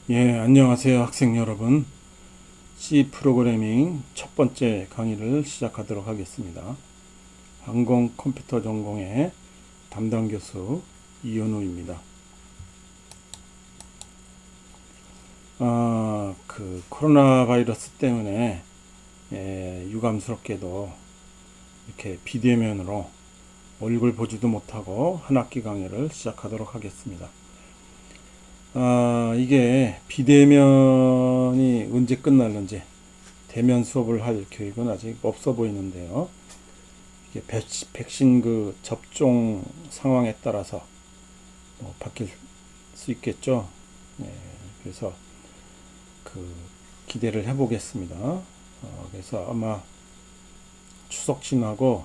예, 안녕하세요, 학생 여러분. C 프로그래밍 첫 번째 강의를 시작하도록 하겠습니다. 항공 컴퓨터 전공의 담당 교수 이현우입니다. 코로나 바이러스 때문에 유감스럽게도 이렇게 비대면으로 얼굴 보지도 못하고 한 학기 강의를 시작하도록 하겠습니다. 이게 비대면이 언제 끝날는지 대면 수업을 할 계획은 아직 없어 보이는데요. 이게 백신 그 접종 상황에 따라서 바뀔 수 있겠죠. 네, 그래서 그 기대를 해보겠습니다. 그래서 아마 추석 지나고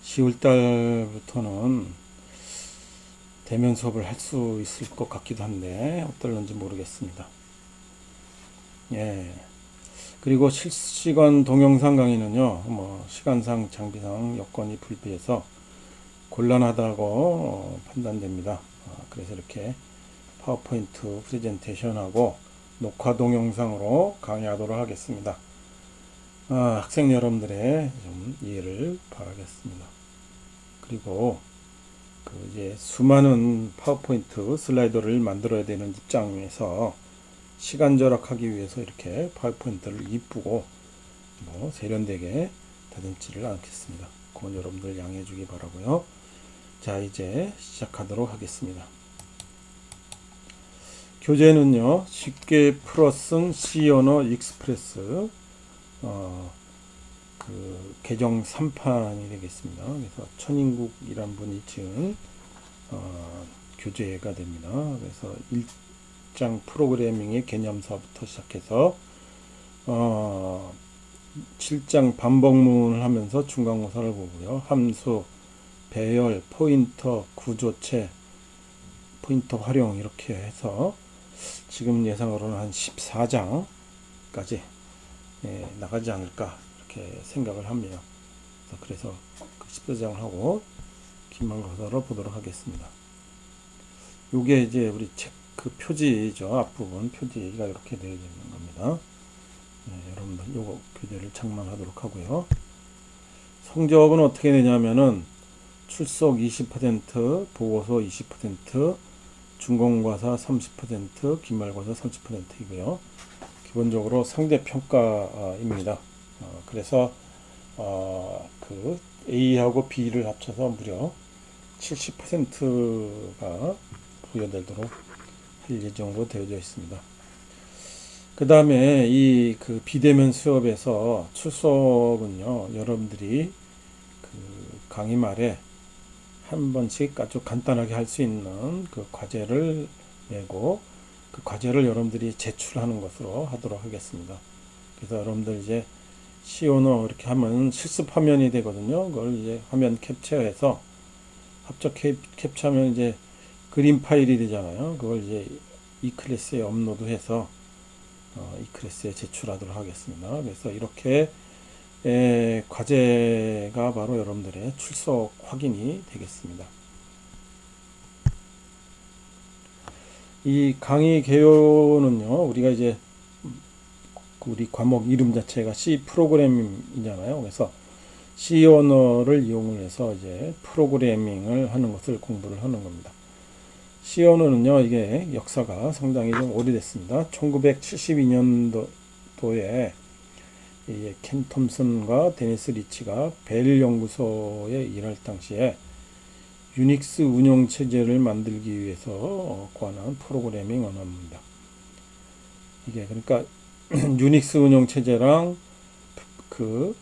10월 달부터는 대면 수업을 할 수 있을 것 같기도 한데 어떨는지 모르겠습니다. 예. 그리고 실시간 동영상 강의는요, 시간상, 장비상 여건이 불비해서 곤란하다고 판단됩니다. 그래서 이렇게 파워포인트 프레젠테이션하고 녹화 동영상으로 강의하도록 하겠습니다. 학생 여러분들의 좀 이해를 바라겠습니다. 그리고 이제 수많은 파워포인트 슬라이드를 만들어야 되는 입장에서 시간 절약하기 위해서 이렇게 파워포인트를 이쁘고 세련되게 다듬지를 않겠습니다. 그건 여러분들 양해해 주기 바라고요. 자, 이제 시작하도록 하겠습니다. 교재는요, 쉽게 풀어 쓴 C 언어 익스프레스 개정 3판이 되겠습니다. 그래서 천인국이란 분이 지은 교재가 됩니다. 그래서 1장 프로그래밍의 개념서부터 시작해서 7장 반복문을 하면서 중간고사를 보고요. 함수, 배열, 포인터, 구조체, 포인터 활용 이렇게 해서 지금 예상으로는 한 14장까지 나가지 않을까 이렇게 생각을 합니다. 그래서 14장을 하고 기말고사로 보도록 하겠습니다. 요게 이제 우리 책 그 표지죠. 앞부분 표지가 이렇게 되어 있는 겁니다. 여러분들 요거 교재를 장만하도록 하고요. 성적은 어떻게 되냐면은 출석 20%, 보고서 20%, 중간고사 30%, 기말고사 30%이고요. 기본적으로 상대평가입니다. 그래서 그 A하고 B를 합쳐서 무려 70%가 부여되도록 할 예정으로 되어져 있습니다. 그 다음에 이 그 비대면 수업에서 출석은요, 여러분들이 그 강의 말에 한 번씩 아주 간단하게 할 수 있는 그 과제를 내고 그 과제를 여러분들이 제출하는 것으로 하도록 하겠습니다. 그래서 여러분들 이제 시오너 이렇게 하면 실습 화면이 되거든요. 그걸 이제 화면 캡처해서 합적 캡처하면 이제 그림 파일이 되잖아요. 그걸 이제 이 클래스에 업로드해서 이 클래스에 제출하도록 하겠습니다. 그래서 이렇게 과제가 바로 여러분들의 출석 확인이 되겠습니다. 이 강의 개요는요, 우리가 이제 우리 과목 이름 자체가 C 프로그래밍이잖아요. 그래서 C 언어를 이용을 해서 이제 프로그래밍을 하는 것을 공부를 하는 겁니다. C 언어는요, 이게 역사가 상당히 좀 오래됐습니다. 1972년도에 켄 톰슨과 데니스 리치가 벨 연구소에 일할 당시에 유닉스 운영 체제를 만들기 위해서 고안한 프로그래밍 언어입니다. 이게 그러니까 유닉스 운영 체제랑 그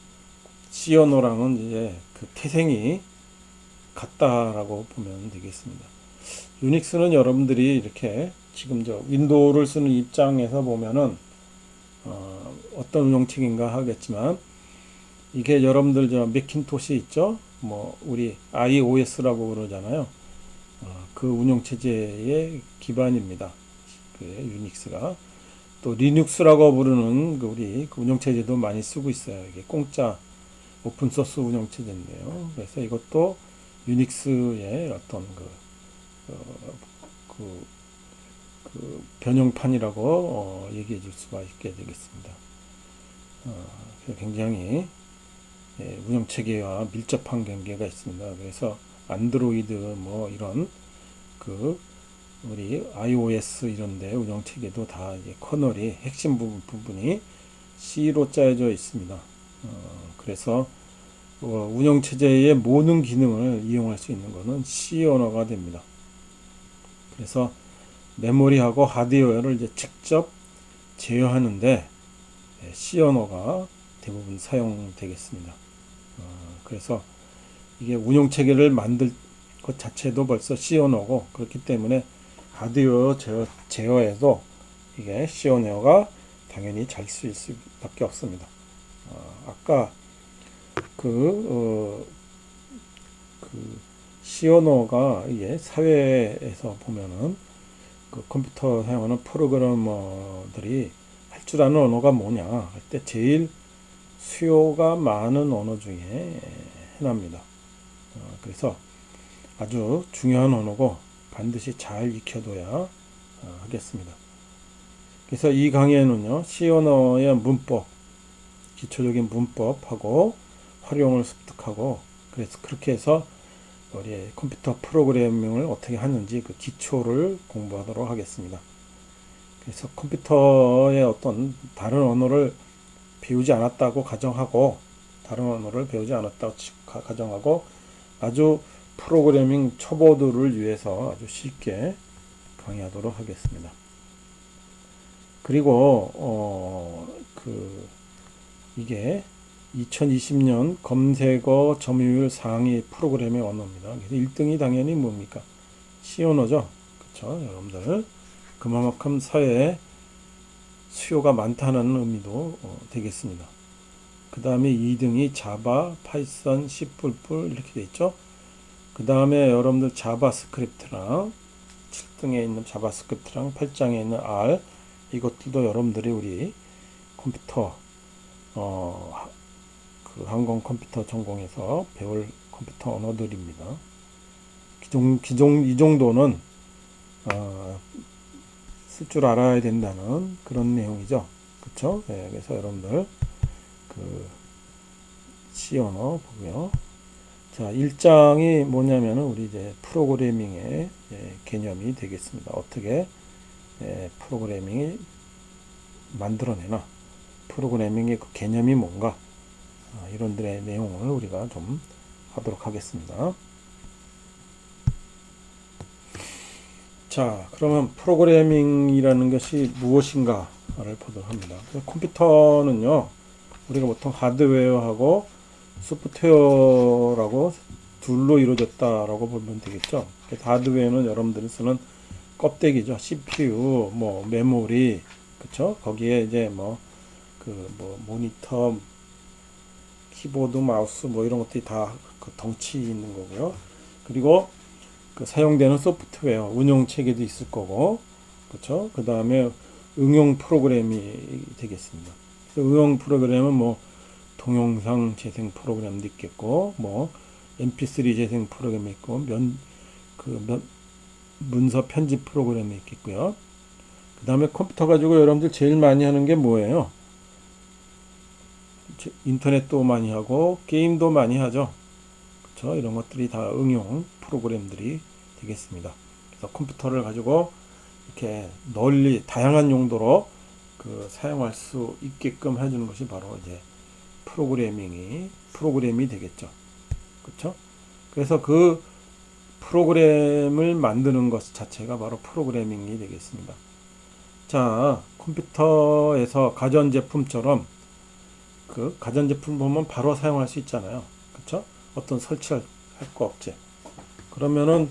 C 언어랑은 이제 그 태생이 같다라고 보면 되겠습니다. 유닉스는 여러분들이 이렇게 지금 저 윈도우를 쓰는 입장에서 보면은 어떤 운영체계인가 하겠지만 이게 여러분들 저 매킨토시 있죠? 우리 iOS라고 그러잖아요. 그 운영체제의 기반입니다. 그 유닉스가. 또 리눅스라고 부르는 우리 그 운영체제도 많이 쓰고 있어요. 이게 공짜 오픈소스 운영체제인데요. 그래서 이것도 유닉스의 어떤 그 변형판이라고 얘기해 줄 수가 있게 되겠습니다. 굉장히 운영체계와 밀접한 관계가 있습니다. 그래서 안드로이드 뭐 이런 그 우리 iOS 이런데 운영체계도 다 이제 커널이 핵심 부분이 C로 짜여져 있습니다. 그래서 운영체제의 모든 기능을 이용할 수 있는 것은 C 언어가 됩니다. 그래서 메모리하고 하드웨어를 이제 직접 제어하는데 C 언어가 대부분 사용되겠습니다. 그래서 이게 운영체계를 만들 것 자체도 벌써 C 언어고 그렇기 때문에 하드웨어 제어에도 이게 C 언어가 당연히 잘 쓸 수밖에 없습니다. 아까 그 C 언어가 이게 사회에서 보면은 그 컴퓨터 사용하는 프로그래머들이 할 줄 아는 언어가 뭐냐 할 때 제일 수요가 많은 언어 중에 하나입니다. 그래서 아주 중요한 언어고 반드시 잘 익혀둬야 하겠습니다. 그래서 이 강의에는요, C 언어의 문법, 기초적인 문법하고 활용을 습득하고, 그래서 그렇게 해서 우리 컴퓨터 프로그래밍을 어떻게 하는지 그 기초를 공부하도록 하겠습니다. 그래서 컴퓨터의 어떤 다른 언어를 배우지 않았다고 가정하고, 아주 프로그래밍 초보들을 위해서 아주 쉽게 강의하도록 하겠습니다. 그리고 이게 2020년 검색어 점유율 상위 프로그래밍 언어입니다. 그래서 1등이 당연히 뭡니까? C 언어죠. 그렇죠? 여러분들 그만큼 사회에 수요가 많다는 의미도 되겠습니다. 그 다음에 2등이 자바, 파이썬, C++ 이렇게 돼 있죠. 그 다음에 여러분들 자바스크립트랑 7등에 있는 자바스크립트랑 8장에 있는 R 이것들도 여러분들이 우리 컴퓨터 그 항공 컴퓨터 전공에서 배울 컴퓨터 언어들입니다. 이 정도는 쓸 줄 알아야 된다는 그런 내용이죠. 그렇죠? 네, 그래서 여러분들 그 C 언어 보고요. 자, 1장이 뭐냐면은 우리 이제 프로그래밍의 개념이 되겠습니다. 어떻게 프로그래밍이 만들어내나, 프로그래밍의 그 개념이 뭔가, 이런들의 내용을 우리가 좀 하도록 하겠습니다. 자, 그러면 프로그래밍이라는 것이 무엇인가를 보도록 합니다. 컴퓨터는요, 우리가 보통 하드웨어하고 소프트웨어라고 둘로 이루어졌다라고 보면 되겠죠. 하드웨어는 여러분들이 쓰는 껍데기죠. CPU, 뭐 메모리, 그렇죠? 거기에 이제 모니터, 키보드, 마우스 뭐 이런 것들이 다 그 덩치 있는 거고요. 그리고 그 사용되는 소프트웨어, 운영 체계도 있을 거고, 그렇죠? 그 다음에 응용 프로그램이 되겠습니다. 응용 프로그램은 뭐 동영상 재생 프로그램도 있겠고, 뭐 MP3 재생 프로그램이 있고, 문서 편집 프로그램이 있겠고요. 그 다음에 컴퓨터 가지고 여러분들 제일 많이 하는 게 뭐예요? 인터넷도 많이 하고 게임도 많이 하죠. 그렇죠? 이런 것들이 다 응용 프로그램들이 되겠습니다. 그래서 컴퓨터를 가지고 이렇게 널리 다양한 용도로 사용할 수 있게끔 해주는 것이 바로 이제 프로그램이 되겠죠. 그렇죠? 그래서 그 프로그램을 만드는 것 자체가 바로 프로그래밍이 되겠습니다. 자, 컴퓨터에서 가전제품처럼 그 가전제품 보면 바로 사용할 수 있잖아요. 그렇죠? 어떤 설치할 거 없지. 그러면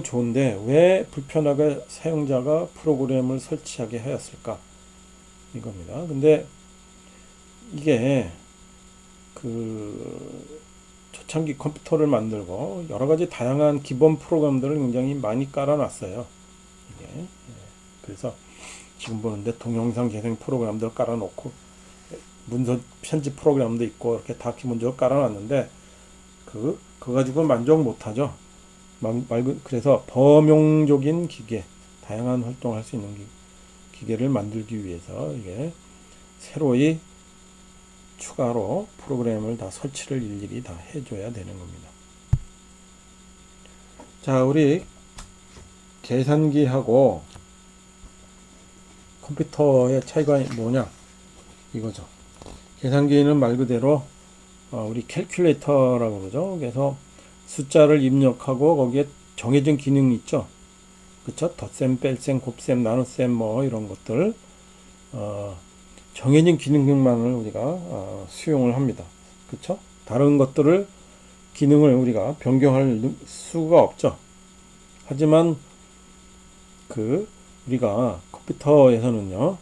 좋은데 왜 불편하게 사용자가 프로그램을 설치하게 하였을까? 이겁니다. 근데 이게 초창기 컴퓨터를 만들고 여러 가지 다양한 기본 프로그램들을 굉장히 많이 깔아놨어요. 이게 그래서 지금 보는데 동영상 재생 프로그램들 깔아놓고 문서 편집 프로그램도 있고 이렇게 다 기본적으로 깔아놨는데 그거 가지고 만족 못하죠. 그래서 범용적인 기계, 다양한 활동을 할 수 있는 기계를 만들기 위해서 이게 새로이 추가로 프로그램을 다 설치를 일일이 다 해줘야 되는 겁니다. 자, 우리 계산기하고 컴퓨터의 차이가 뭐냐 이거죠. 계산기는 말 그대로 우리 캘큘레이터라고 그러죠. 그래서 숫자를 입력하고 거기에 정해진 기능이 있죠. 그쵸? 덧셈, 뺄셈, 곱셈, 나눗셈 뭐 이런 것들 정해진 기능만을 우리가 수용을 합니다. 그쵸? 다른 것들을 기능을 우리가 변경할 수가 없죠. 하지만 우리가 컴퓨터에서는요,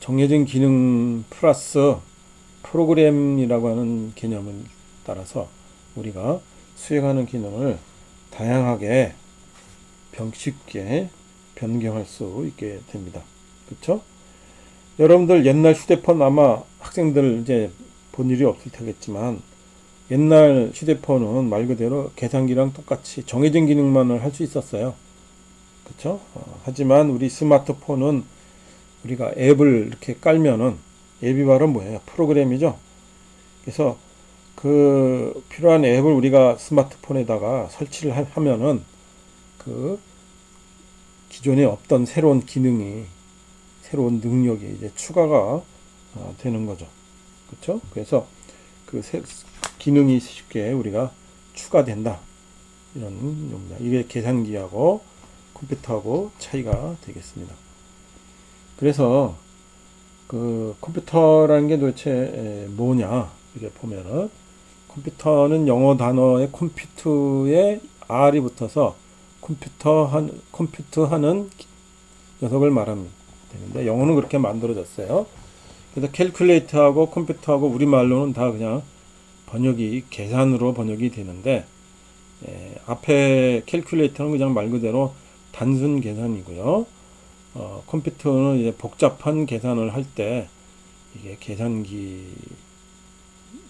정해진 기능 플러스 프로그램이라고 하는 개념을 따라서 우리가 수행하는 기능을 다양하게 쉽게 변경할 수 있게 됩니다. 그렇죠? 여러분들 옛날 휴대폰 아마 학생들 이제 본 일이 없을 테겠지만 옛날 휴대폰은 말 그대로 계산기랑 똑같이 정해진 기능만을 할 수 있었어요. 그렇죠? 하지만 우리 스마트폰은 우리가 앱을 이렇게 깔면은 앱이 바로 뭐예요? 프로그램이죠. 그래서 그 필요한 앱을 우리가 스마트폰에다가 설치를 하면은 그 기존에 없던 새로운 기능이 새로운 능력이 이제 추가가 되는 거죠. 그렇죠? 그래서 그 기능이 쉽게 우리가 추가된다. 이런 겁니다. 이게 계산기하고 컴퓨터하고 차이가 되겠습니다. 그래서 그 컴퓨터라는 게 도대체 뭐냐 이렇게 보면은 컴퓨터는 영어 단어의 컴퓨트에 R이 붙어서 컴퓨터하는 녀석을 말하면 되는데 영어는 그렇게 만들어졌어요. 그래서 캘큘레이터하고 컴퓨터하고 우리말로는 다 그냥 번역이 계산으로 번역이 되는데 앞에 캘큘레이터는 그냥 말 그대로 단순 계산이고요. 컴퓨터는 이제 복잡한 계산을 할 때 이게 계산기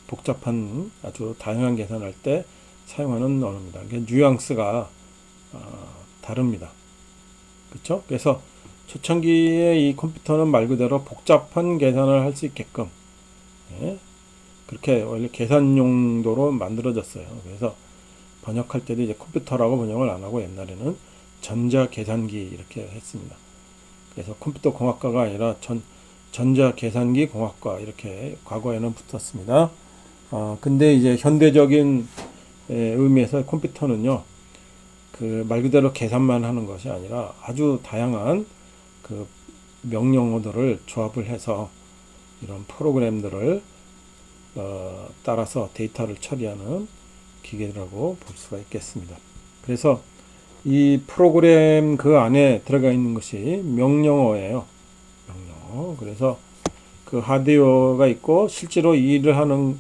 복잡한 아주 다양한 계산할 때 사용하는 언어입니다. 뉘앙스가 다릅니다. 그렇죠? 그래서 초창기에 이 컴퓨터는 말 그대로 복잡한 계산을 할 수 있게끔 그렇게 원래 계산 용도로 만들어졌어요. 그래서 번역할 때도 이제 컴퓨터라고 번역을 안 하고 옛날에는 전자 계산기 이렇게 했습니다. 그래서 컴퓨터 공학과가 아니라 전자 계산기 공학과 이렇게 과거에는 붙었습니다. 근데 이제 현대적인 의미에서 컴퓨터는요, 그 말 그대로 계산만 하는 것이 아니라 아주 다양한 그 명령어들을 조합을 해서 이런 프로그램들을 따라서 데이터를 처리하는 기계라고 볼 수가 있겠습니다. 그래서 이 프로그램 그 안에 들어가 있는 것이 명령어예요. 명령어. 그래서 그 하드웨어가 있고 실제로 일을 하는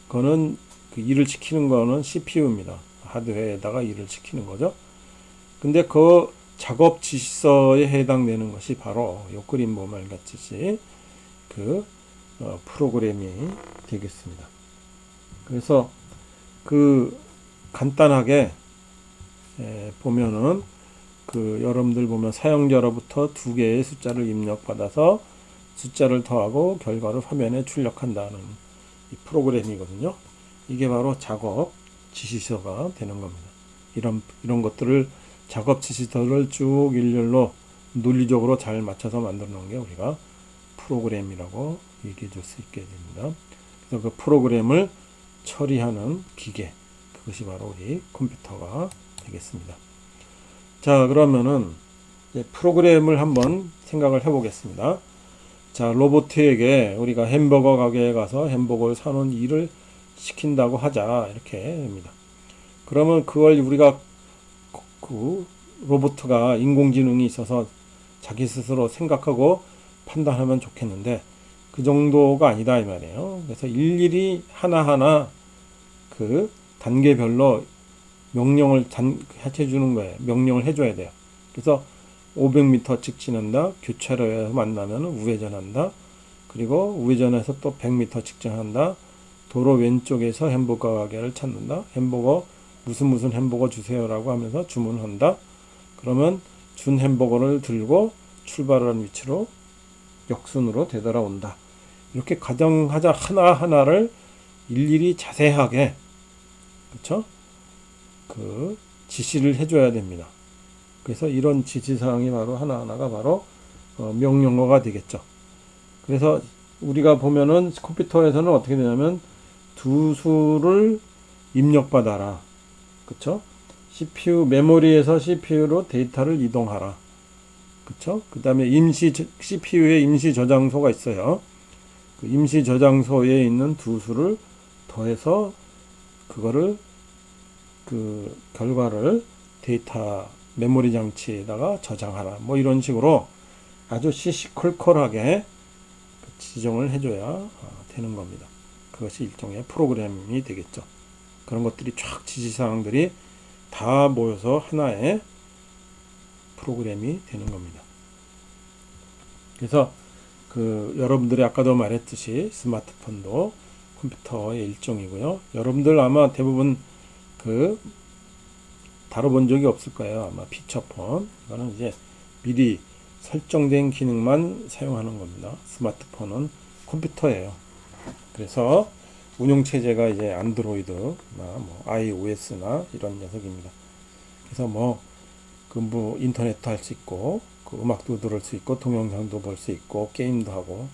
거는 그 일을 시키는 거는 CPU입니다. 하드웨어에다가 일을 시키는 거죠. 근데 그 작업 지시서에 해당되는 것이 바로 요 그림 보면 같이 그 프로그램이 되겠습니다. 그래서 그 간단하게 보면은 그 여러분들 보면 사용자로부터 두 개의 숫자를 입력받아서 숫자를 더하고 결과를 화면에 출력한다는 이 프로그램이거든요. 이게 바로 작업 지시서가 되는 겁니다. 이런 것들을 작업 지시서를 쭉 일렬로 논리적으로 잘 맞춰서 만들어 놓은 게 우리가 프로그램이라고 얘기해 줄 수 있게 됩니다. 그래서 그 프로그램을 처리하는 기계, 그것이 바로 우리 컴퓨터가 되겠습니다. 자, 그러면은 이제 프로그램을 한번 생각을 해 보겠습니다. 자, 로봇에게 우리가 햄버거 가게에 가서 햄버거를 사는 일을 시킨다고 하자 이렇게 합니다. 그러면 그걸 우리가 그 로봇가 인공지능이 있어서 자기 스스로 생각하고 판단하면 좋겠는데 그 정도가 아니다 이 말이에요. 그래서 일일이 하나하나 그 단계별로 명령을 해주는 거예요. 명령을 해줘야 돼요. 그래서 500m 직진한다. 교차로에서 만나면 우회전한다. 그리고 우회전해서 또 100m 직진한다. 도로 왼쪽에서 햄버거 가게를 찾는다. 햄버거 무슨 햄버거 주세요라고 하면서 주문한다. 그러면 준 햄버거를 들고 출발하는 위치로 역순으로 되돌아온다. 이렇게 가정하자 하나하나를 일일이 자세하게, 그렇죠? 그 지시를 해줘야 됩니다. 그래서 이런 지시사항이 바로 하나하나가 바로 명령어가 되겠죠. 그래서 우리가 보면은 컴퓨터에서는 어떻게 되냐면 두 수를 입력받아라. 그쵸? CPU, 메모리에서 CPU로 데이터를 이동하라. 그쵸? 그 다음에 CPU에 임시 저장소가 있어요. 그 임시 저장소에 있는 두 수를 더해서 그거를 그 결과를 데이터 메모리 장치에다가 저장하라. 뭐 이런 식으로 아주 시시콜콜하게 지정을 해줘야 되는 겁니다. 그것이 일종의 프로그램이 되겠죠. 그런 것들이 쫙 지시사항들이 다 모여서 하나의 프로그램이 되는 겁니다. 그래서 그 여러분들이 아까도 말했듯이 스마트폰도 컴퓨터의 일종이고요. 여러분들 아마 대부분 그 다뤄본 적이 없을 거예요. 아마 피처폰. 이거는 이제 미리 설정된 기능만 사용하는 겁니다. 스마트폰은 컴퓨터예요. 그래서 운영체제가 이제 안드로이드나 뭐 iOS나 이런 녀석입니다. 그래서 뭐 인터넷도 할 수 있고, 그 음악도 들을 수 있고, 동영상도 볼 수 있고, 게임도 하고,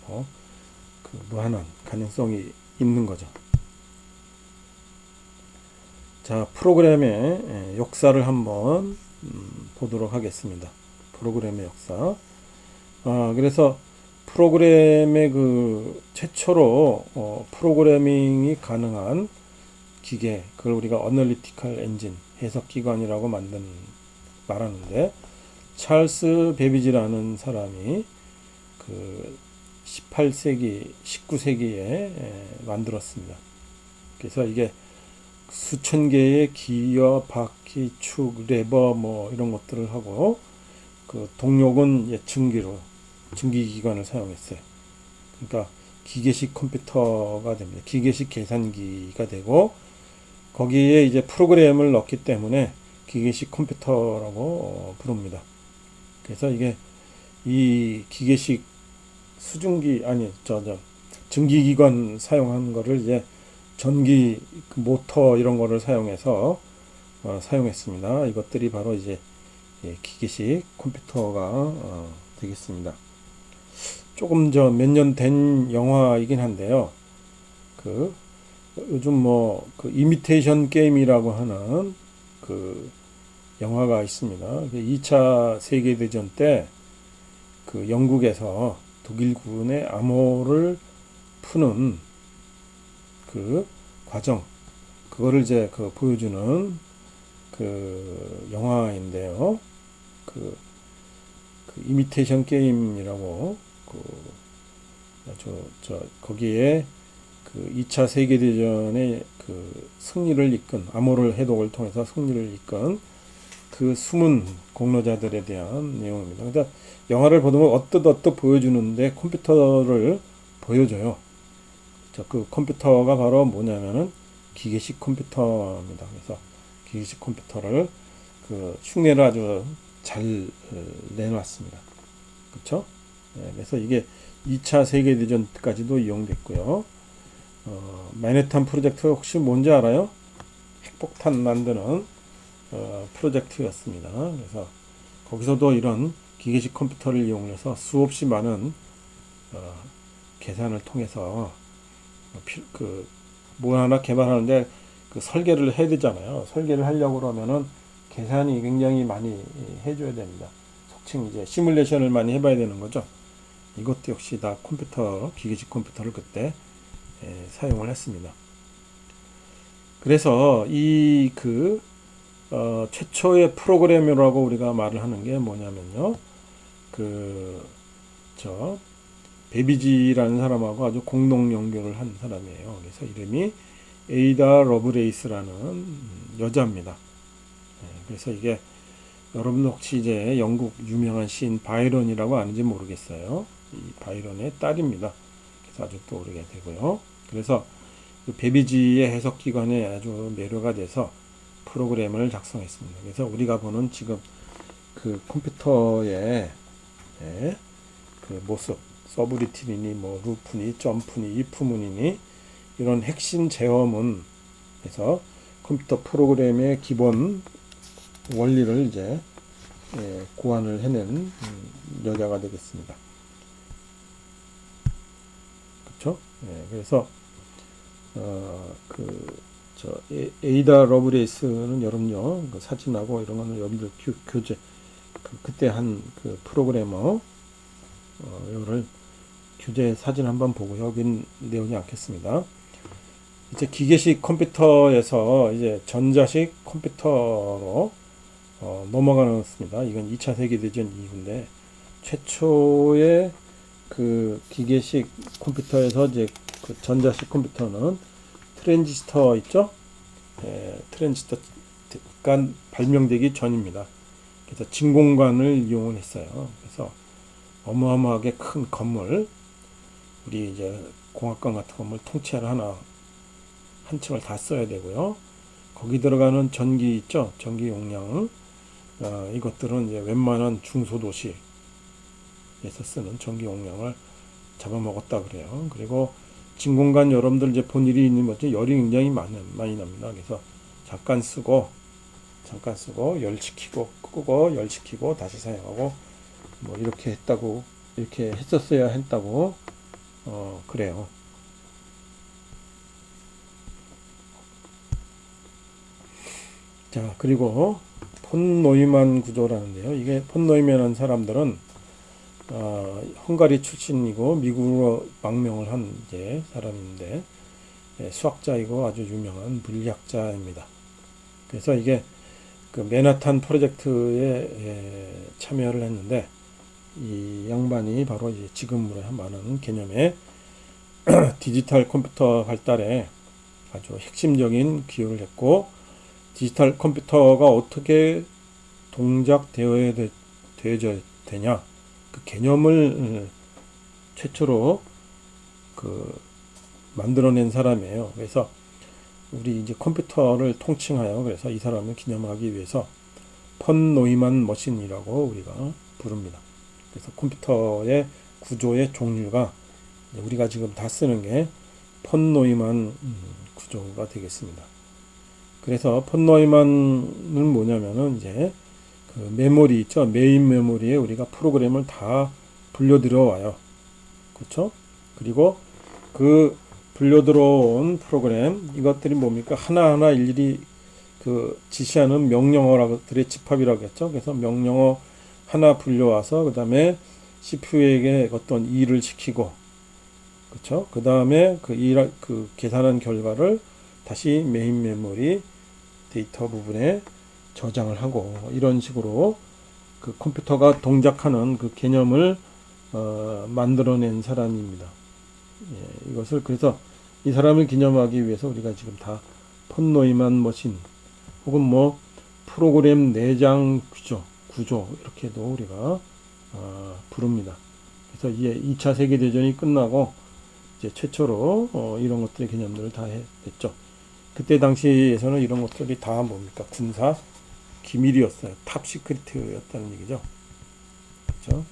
그 무한한 가능성이 있는 거죠. 자, 프로그램의 역사를 한번 보도록 하겠습니다. 프로그램의 역사. 그래서 프로그램의 그 최초로 프로그래밍이 가능한 기계, 그걸 우리가 어널리티컬 엔진, 해석기관이라고 말하는데, 찰스 베비지라는 사람이 그 18세기, 19세기에 만들었습니다. 그래서 이게 수천 개의 기어, 바퀴, 축, 레버 뭐 이런 것들을 하고, 그 동력은 증기기관을 사용했어요. 그러니까 기계식 컴퓨터가 됩니다. 기계식 계산기가 되고, 거기에 이제 프로그램을 넣기 때문에 기계식 컴퓨터라고 부릅니다. 그래서 이게 이 기계식 증기기관 사용한 거를 이제 전기 모터 이런 거를 사용해서 사용했습니다. 이것들이 바로 이제 기계식 컴퓨터가 되겠습니다. 조금 몇 년 된 영화이긴 한데요. 그 요즘 그 이미테이션 게임이라고 하는 그 영화가 있습니다. 2차 세계대전 때 그 영국에서 독일군의 암호를 푸는 그 과정, 그거를 이제 보여주는 그 영화인데요. 그 이미테이션 게임이라고 거기에 그 2차 세계대전의 그 승리를 이끈, 암호를 해독을 통해서 승리를 이끈 그 숨은 공로자들에 대한 내용입니다. 그러니까 영화를 보면 어떻게 보여주는데 컴퓨터를 보여줘요. 그 컴퓨터가 바로 뭐냐면은 기계식 컴퓨터입니다. 그래서 기계식 컴퓨터를 그 흉내를 아주 잘 내놨습니다. 그렇죠? 그래서 이게 2차 세계대전까지도 이용됐고요. 맨해튼 프로젝트 혹시 뭔지 알아요? 핵폭탄 만드는 프로젝트였습니다. 그래서 거기서도 이런 기계식 컴퓨터를 이용해서 수없이 많은 계산을 통해서 뭐 하나 개발하는데 그 설계를 해야 되잖아요. 설계를 하려고 그러면은 계산이 굉장히 많이 해줘야 됩니다. 속칭 이제 시뮬레이션을 많이 해봐야 되는 거죠. 이것도 역시 다 기계식 컴퓨터를 그때 사용을 했습니다. 그래서 최초의 프로그래머라고 우리가 말을 하는 게 뭐냐면요. 베비지라는 사람하고 아주 공동 연구를 한 사람이에요. 그래서 이름이 에이다 러브레이스라는 여자입니다. 그래서 이게 여러분 혹시 이제 영국 유명한 시인 바이런이라고 아는지 모르겠어요. 이 바이런의 딸입니다. 그래서 아직도 오르게 되고요. 그래서 그 베비지의 해석기관에 아주 매료가 돼서 프로그램을 작성했습니다. 그래서 우리가 보는 지금 그 컴퓨터의 예, 그 모습, 서브루틴이니 뭐 루프니 점프니 if문이니 이런 핵심 제어문 에서 컴퓨터 프로그램의 기본 원리를 이제 고안을 해낸 여자가 되겠습니다. 그렇죠? 그래서 에이다 러브레이스는 여러분요 그 사진하고 이런 거는 여러분들 교재 그때 한 그 프로그래머 이거를 교재 사진 한번 보고 여긴 내용이 않겠습니다. 이제 기계식 컴퓨터에서 이제 전자식 컴퓨터로 넘어가는습니다. 이건 2차 세계대전 이후인데 최초의 그 기계식 컴퓨터에서 이제 그 전자식 컴퓨터는 트랜지스터 있죠? 트랜지스터가 발명되기 전입니다. 그래서 진공관을 이용을 했어요. 그래서 어마어마하게 큰 건물, 우리 이제 공학관 같은 건물 통째로 한 층을 다 써야 되고요. 거기 들어가는 전기 있죠? 전기 용량. 이것들은 이제 웬만한 중소도시에서 쓰는 전기 용량을 잡아먹었다 그래요. 그리고 진공관 여러분들 이제 본 일이 있는 거죠. 열이 굉장히 많이 납니다. 그래서 잠깐 쓰고 열 식히고 끄고 열 식히고 다시 사용하고 뭐 이렇게 했었어야 했다고 그래요. 자, 그리고 폰 노이만 구조라는데요. 이게 폰 노이만한 사람들은 헝가리 출신이고 미국으로 망명을 한 이제 사람인데 수학자이고 아주 유명한 물리학자입니다. 그래서 이게 그 맨하탄 프로젝트에 참여를 했는데 이 양반이 바로 이제 지금으로 말하는 개념의 디지털 컴퓨터 발달에 아주 핵심적인 기여를 했고 디지털 컴퓨터가 어떻게 동작되어야 되냐 그 개념을 최초로 그 만들어낸 사람이에요. 그래서 우리 이제 컴퓨터를 통칭하여 그래서 이 사람을 기념하기 위해서 폰 노이만 머신이라고 우리가 부릅니다. 그래서 컴퓨터의 구조의 종류가 우리가 지금 다 쓰는 게 폰 노이만 구조가 되겠습니다. 그래서 폰 노이만은 뭐냐면은 이제 그 메모리 있죠. 메인 메모리에 우리가 프로그램을 다 불려 들어와요. 그렇죠? 그리고 그 불려 들어온 프로그램 이것들이 뭡니까? 하나하나 일일이 그 지시하는 명령어들의 집합이라고 했죠. 그래서 명령어 하나 불려와서 그 다음에 CPU에게 어떤 일을 시키고 그렇죠? 그 다음에 그 계산한 결과를 다시 메인 메모리 데이터 부분에 저장을 하고 이런 식으로 그 컴퓨터가 동작하는 그 개념을 만들어낸 사람입니다. 예, 이것을 그래서 이 사람을 기념하기 위해서 우리가 지금 다 폰 노이만 머신 혹은 뭐 프로그램 내장 구조 이렇게도 우리가 부릅니다. 그래서 이제 2차 세계대전이 끝나고 이제 최초로 이런 것들의 개념들을 다 했죠. 그때 당시에서는 이런 것들이 다 뭡니까? 군사 기밀이었어요. 탑 시크릿였다는 얘기죠. 그렇죠?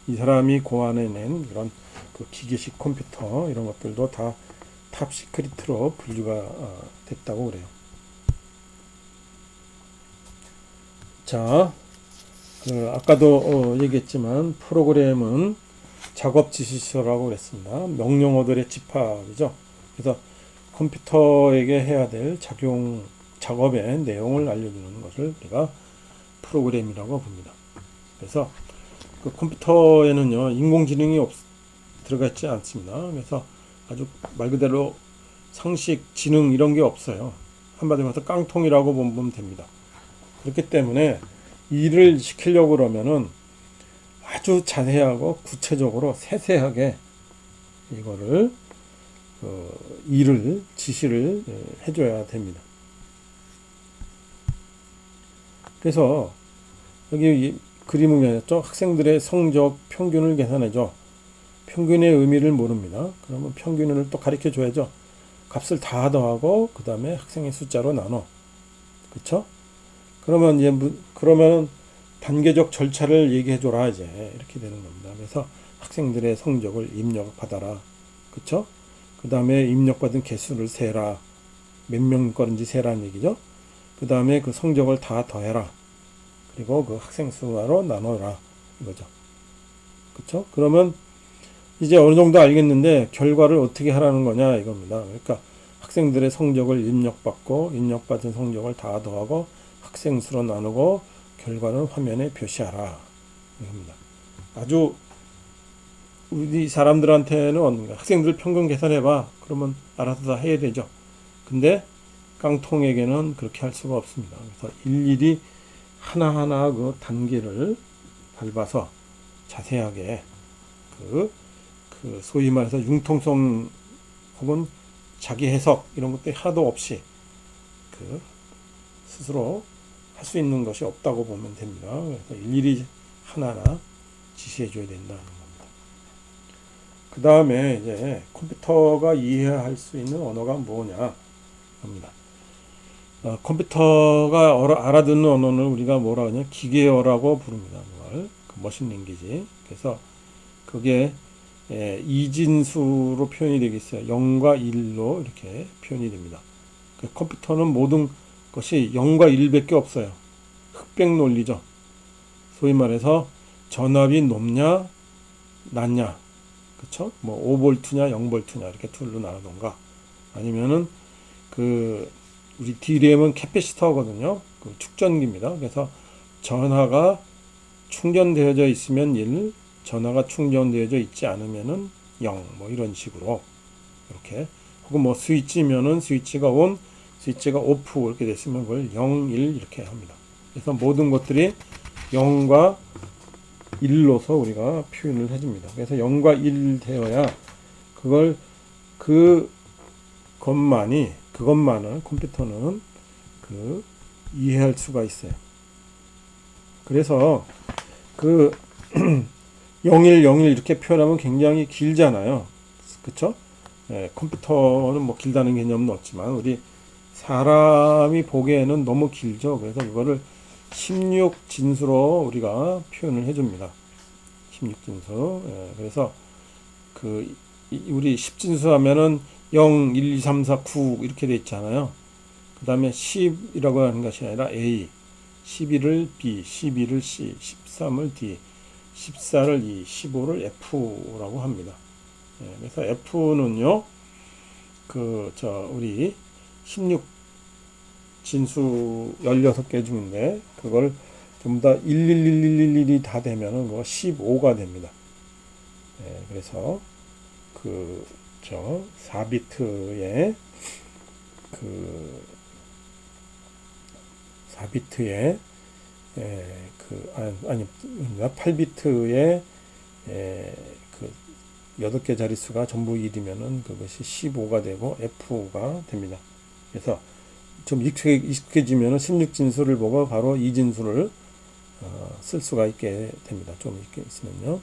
이 사람이 고안해낸 이런 그 기계식 컴퓨터 이런 것들도 다 탑 시크릿으로 분류가 됐다고 그래요. 자, 아까도 얘기했지만 프로그램은 작업 지시서라고 그랬습니다. 명령어들의 집합이죠. 그래서 컴퓨터에게 해야 될 작업의 내용을 알려주는 것을 우리가 프로그램이라고 봅니다. 그래서 그 컴퓨터에는요 인공지능이 들어가 있지 않습니다. 그래서 아주 말 그대로 상식, 지능 이런 게 없어요. 한마디로 해서 깡통이라고 보면 됩니다. 그렇기 때문에 일을 시키려고 그러면은 아주 자세하고 구체적으로 세세하게 이거를 지시를 해줘야 됩니다. 그래서 여기 그림을 그렸죠. 학생들의 성적 평균을 계산해줘. 평균의 의미를 모릅니다. 그러면 평균을 또 가르쳐 줘야죠. 값을 다 더하고 그 다음에 학생의 숫자로 나눠. 그렇죠? 그러면 단계적 절차를 얘기해줘라 이제 이렇게 되는 겁니다. 그래서 학생들의 성적을 입력받아라. 그쵸? 그 다음에 입력받은 개수를 세라. 몇 명 거는지 세라는 얘기죠. 그 다음에 그 성적을 다 더해라. 그리고 그 학생 수로 나눠라. 이거죠. 그쵸? 그러면 이제 어느 정도 알겠는데 결과를 어떻게 하라는 거냐 이겁니다. 그러니까 학생들의 성적을 입력받고 입력받은 성적을 다 더하고 학생 수로 나누고 결과는 화면에 표시하라. 이겁니다. 아주 우리 사람들한테는 학생들 평균 계산해봐. 그러면 알아서 다 해야 되죠. 근데 깡통에게는 그렇게 할 수가 없습니다. 그래서 일일이 하나하나 그 단계를 밟아서 자세하게 그 소위 말해서 융통성 혹은 자기 해석 이런 것들이 하나도 없이 그 스스로 할 수 있는 것이 없다고 보면 됩니다. 그래서 일일이 하나하나 지시해 줘야 된다는 겁니다. 그 다음에 이제 컴퓨터가 이해할 수 있는 언어가 뭐냐 합니다. 컴퓨터가 알아듣는 언어는 우리가 뭐라 하냐 기계어라고 부릅니다. 그걸 머신랭귀지. 그래서 그게 이진수로 표현이 되겠어요. 0과 1로 이렇게 표현이 됩니다. 컴퓨터는 모든 것이 0과 1밖에 없어요. 흑백 논리죠. 소위 말해서 전압이 높냐 낮냐, 그쵸? 뭐 5V냐 0V냐 이렇게 둘로 나누던가, 아니면은 우리 D램은 캐패시터거든요. 그 축전기입니다. 그래서 전하가 충전되어져 있으면 1, 전하가 충전되어져 있지 않으면은 0, 뭐 이런 식으로 이렇게, 혹은 뭐 스위치면은 스위치가 온, 스위치가 오프 이렇게 됐으면 그걸 0, 1 이렇게 합니다. 그래서 모든 것들이 0과 1로서 우리가 표현을 해줍니다. 그래서 0과 1 되어야 그것만을 컴퓨터는 이해할 수가 있어요. 그래서 0101 이렇게 표현하면 굉장히 길잖아요. 그쵸? 컴퓨터는 뭐 길다는 개념은 없지만 우리 사람이 보기에는 너무 길죠. 그래서 이거를 16진수로 우리가 표현을 해줍니다. 16진수. 그래서 우리 10진수 하면은 0, 1, 2, 3, 4, 9 이렇게 돼 있잖아요. 그 다음에 10이라고 하는 것이 아니라 A, 11을 B, 12를 C, 13을 D, 14를 E, 15를 F라고 합니다. 그래서 F는요, 우리 16진수 16개 중인데, 그걸 전부 다 11111이 다 되면은 그거 15가 됩니다. 그래서 4비트에 8비트에 8개 자릿수가 전부 1이면은 그것이 15가 되고 F가 됩니다. 그래서 좀 익숙해지면은 16진수를 보고 바로 이 진수를 쓸 수가 있게 됩니다. 좀 이렇게 있으면요.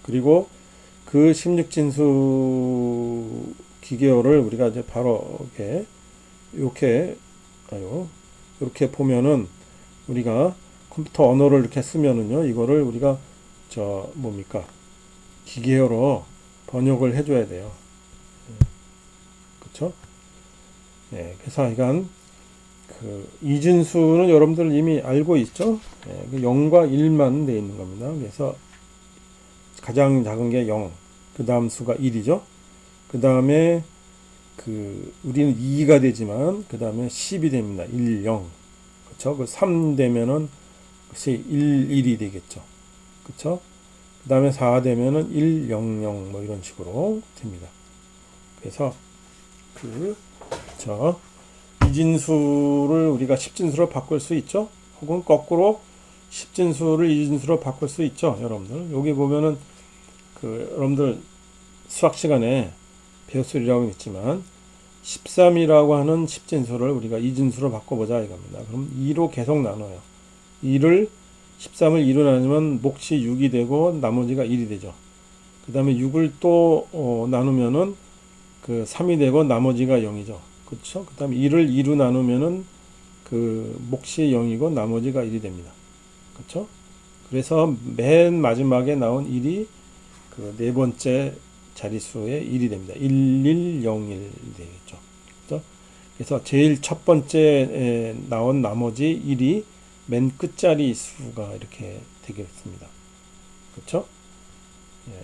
그리고 그 16진수 기계어를 우리가 이제 바로 이렇게 보면은 우리가 컴퓨터 언어를 이렇게 쓰면은요, 이거를 우리가 기계어로 번역을 해줘야 돼요. 그쵸? 그래서 이건 이진수는 여러분들 이미 알고 있죠? 0과 1만 돼 있는 겁니다. 그래서 가장 작은 게 0, 그 다음 수가 1이죠. 그 다음에 우리는 2가 되지만 그 다음에 10이 됩니다. 1, 0. 그쵸? 3 되면은 그것이 1, 1이 되겠죠. 그쵸? 그 다음에 4 되면은 1, 0, 0 뭐 이런 식으로 됩니다. 그래서 이진수를 우리가 10진수로 바꿀 수 있죠. 혹은 거꾸로 10진수를 이진수로 바꿀 수 있죠. 여러분들 여기 보면은 여러분들 수학 시간에 배웠으리라고 했지만 13이라고 하는 10진수를 우리가 이진수로 바꿔보자 이겁니다. 그럼 2로 계속 나눠요. 2를 13을 2로 나누면 몫이 6이 되고 나머지가 1이 되죠. 그 다음에 6을 또 나누면은 3이 되고 나머지가 0이죠. 그렇죠? 그 다음에 2를 2로 나누면은 그 몫이 0이고 나머지가 1이 됩니다. 그렇죠? 그래서 맨 마지막에 나온 1이 그 네 번째 자릿수의 1이 됩니다. 1101 되겠죠. 그렇죠? 그래서 제일 첫 번째 나온 나머지 1이 맨 끝자리 수가 이렇게 되겠습니다. 그렇죠? 예.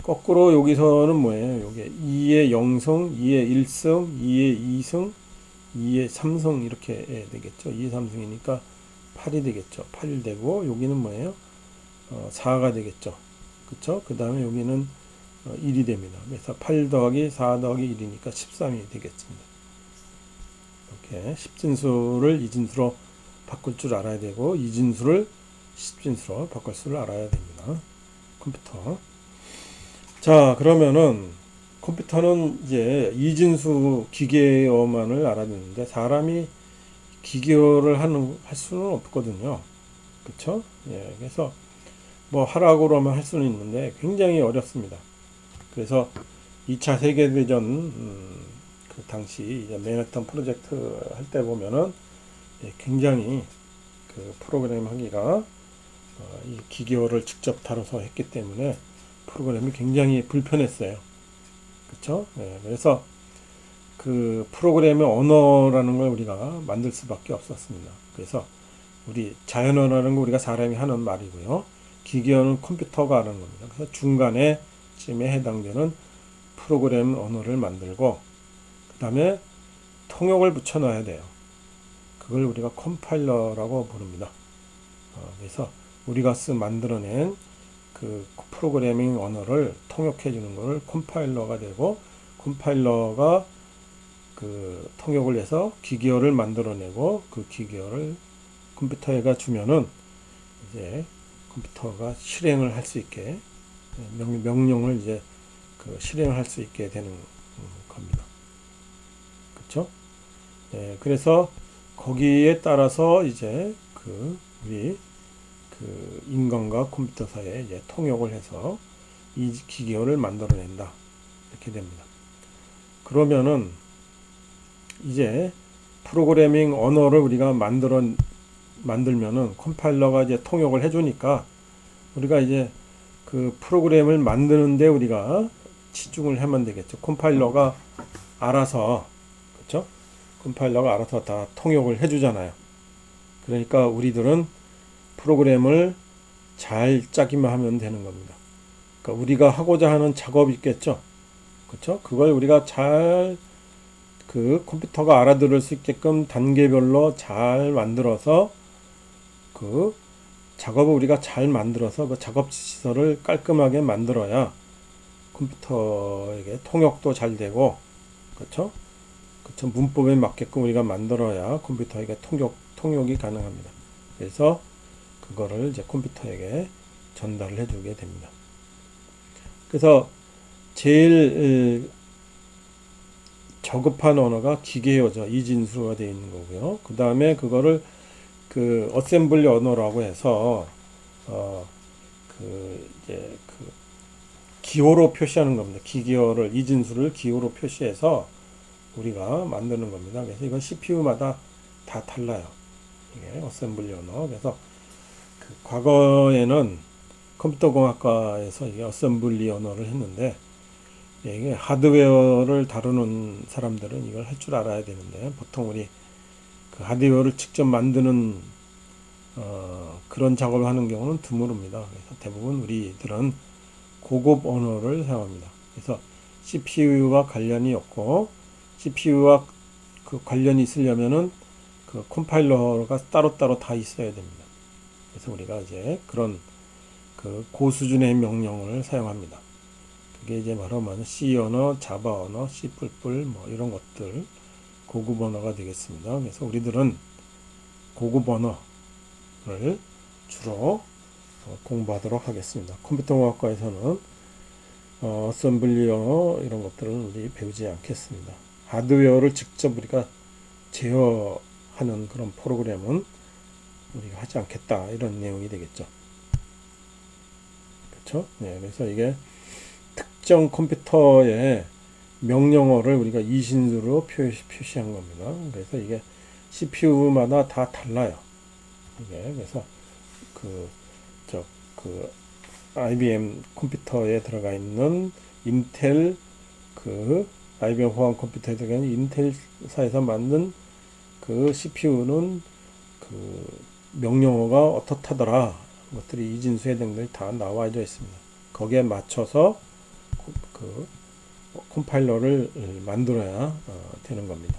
거꾸로 여기서는 뭐예요? 요게 2의 0승, 2의 1승, 2의 2승, 2의 3승 이렇게 되겠죠. 2의 3승이니까 8이 되겠죠. 8 되고 여기는 뭐예요? 4가 되겠죠. 그쵸? 그 다음에 여기는 1이 됩니다. 그래서 8 더하기 4 더하기 1이니까 13이 되겠습니다. 이렇게 10진수를 2진수로 바꿀 줄 알아야 되고 2진수를 10진수로 바꿀 줄 알아야 됩니다. 컴퓨터. 자, 그러면은 컴퓨터는 이제 이진수 기계어만을 알아듣는데 사람이 기계어를 할 수는 없거든요. 그쵸? 예, 그래서 뭐 하라고 그러면 할 수는 있는데 굉장히 어렵습니다. 그래서 2차 세계대전 그 당시 이제 맨해튼 프로젝트 할 때 보면은 굉장히 그 프로그램 하기가 이 기계어를 직접 다뤄서 했기 때문에 프로그램이 굉장히 불편했어요. 그렇죠? 네, 그래서 그 프로그램의 언어라는 걸 우리가 만들 수밖에 없었습니다. 그래서 우리 자연어라는 거 우리가 사람이 하는 말이고요. 기계어는 컴퓨터가 하는 겁니다. 그래서 중간에 쯤에 해당되는 프로그램 언어를 만들고 그 다음에 통역을 붙여놔야 돼요. 그걸 우리가 컴파일러라고 부릅니다. 그래서 우리가 만들어낸 그 프로그래밍 언어를 통역해 주는 것을 컴파일러가 되고 컴파일러가 그 통역을 해서 기계어를 만들어내고 그 기계어를 컴퓨터에가 주면은 이제 컴퓨터가 실행을 할 수 있게 명령을 이제 그 실행을 할 수 있게 되는 겁니다. 그렇죠? 네, 그래서 거기에 따라서 이제 그 우리 그 인간과 컴퓨터 사이에 이제 통역을 해서 이 기계어를 만들어낸다 이렇게 됩니다. 그러면은 이제 프로그래밍 언어를 우리가 만들면은 컴파일러가 이제 통역을 해주니까 우리가 이제 그 프로그램을 만드는데 우리가 치중을 하면 되겠죠. 컴파일러가 알아서 그렇죠? 컴파일러가 알아서 다 통역을 해주잖아요. 그러니까 우리들은 프로그램을 잘 짜기만 하면 되는 겁니다. 그러니까 우리가 하고자 하는 작업이 있겠죠. 그렇죠? 그걸 우리가 잘 그 컴퓨터가 알아들을 수 있게끔 단계별로 잘 만들어서 그 작업을 우리가 잘 만들어서 그 작업 시설을 깔끔하게 만들어야 컴퓨터에게 통역도 잘 되고 그렇죠? 그렇죠? 문법에 맞게끔 우리가 만들어야 컴퓨터에게 통역이 가능합니다. 그래서 그거를 이제 컴퓨터에게 전달을 해주게 됩니다. 그래서 제일 저급한 언어가 기계어죠. 이진수가 되어 있는 거고요. 그 다음에 그거를 그 어셈블리 언어라고 해서 그 이제 그 기호로 표시하는 겁니다. 기계어를 이진수를 기호로 표시해서 우리가 만드는 겁니다. 그래서 이건 CPU마다 다 달라요. 이게 어셈블리 언어. 그래서 그 과거에는 컴퓨터공학과에서 이게 어셈블리 언어를 했는데 이게 하드웨어를 다루는 사람들은 이걸 할 줄 알아야 되는데 보통 우리 그 하드웨어를 직접 만드는 그런 작업을 하는 경우는 드물습니다. 그래서 대부분 우리들은 고급 언어를 사용합니다. 그래서 CPU와 관련이 없고 CPU와 그 관련이 있으려면은 그 컴파일러가 따로따로 다 있어야 됩니다. 그래서 우리가 이제 그런 그 고수준의 명령을 사용합니다. 그게 이제 말하면 C 언어, 자바 언어, C++ 뭐 이런 것들 고급 언어가 되겠습니다. 그래서 우리들은 고급 언어를 주로 공부하도록 하겠습니다. 컴퓨터공학과에서는 어셈블리 언어 이런 것들은 우리 배우지 않겠습니다. 하드웨어를 직접 우리가 제어하는 그런 프로그램은 우리가 하지 않겠다 이런 내용이 되겠죠. 그렇죠? 네, 그래서 이게 특정 컴퓨터의 명령어를 우리가 이진수로 표시한 겁니다. 그래서 이게 CPU마다 다 달라요. 이게 그래서 그 IBM 컴퓨터에 들어가 있는 인텔 IBM 호환 컴퓨터에 들어가 있는 인텔사에서 만든 그 CPU는 명령어가 어떻다더라 것들이 이진수의 등들이 다 나와져 있습니다. 거기에 맞춰서 컴파일러를 만들어야 되는 겁니다.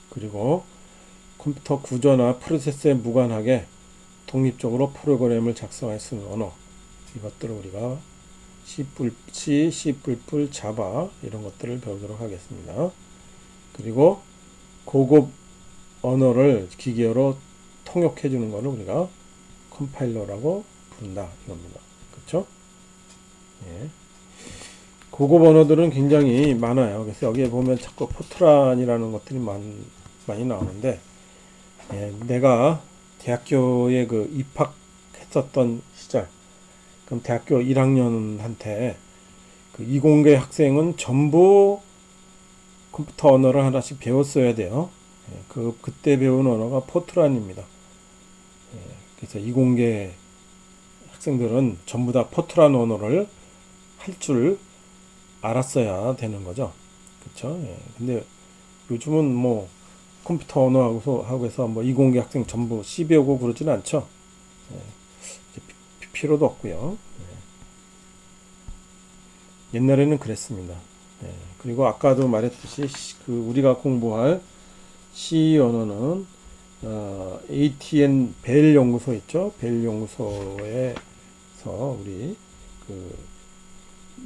그리고 컴퓨터 구조나 프로세스에 무관하게 독립적으로 프로그램을 작성할 수 있는 언어, 이것들을 우리가 C, C++, 자바 이런 것들을 배우도록 하겠습니다. 그리고 고급 언어를 기계어로 통역해 주는 것을 우리가 컴파일러라고 부른다 이겁니다. 그렇죠? 예. 고급 언어들은 굉장히 많아요. 그래서 여기에 보면 자꾸 포트란이라는 것들이 많이 나오는데, 예, 내가 대학교에 입학했었던 시절, 그럼 대학교 1학년한테 이공계 학생은 전부 컴퓨터 언어를 하나씩 배웠어야 돼요. 예, 그때 배운 언어가 포트란입니다. 예, 그래서 이공계 학생들은 전부 다 포트란 언어를 할 줄 알았어야 되는 거죠. 그렇죠? 예, 근데 요즘은 뭐 컴퓨터 언어하고 해서 뭐 이공계 학생 전부 C 배우고 그러지는 않죠. 예, 필요도 없고요. 예. 옛날에는 그랬습니다. 예, 그리고 아까도 말했듯이 우리가 공부할 C 언어는 ATN 벨 연구소 있죠. 벨 연구소에서 우리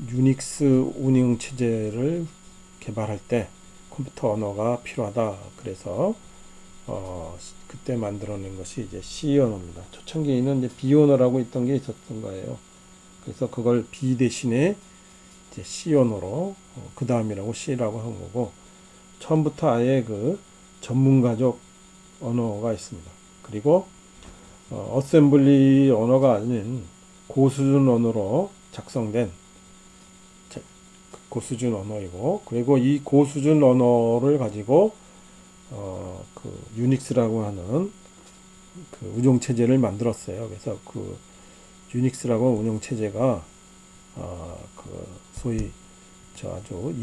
유닉스 운영 체제를 개발할 때 컴퓨터 언어가 필요하다. 그래서 그때 만들어낸 것이 이제 C 언어입니다. 초창기에는 이제 B 언어라고 있던 게 있었던 거예요. 그래서 그걸 B 대신에 이제 C 언어로 그 다음이라고 C라고 한 거고, 처음부터 아예 전문가적 언어가 있습니다. 그리고 어셈블리 언어가 아닌 고수준 언어로 작성된 고수준 언어이고, 그리고 이 고수준 언어를 가지고 유닉스라고 하는 운영 체제를 만들었어요. 그래서 유닉스라고 하는 운영 체제가 소위 아주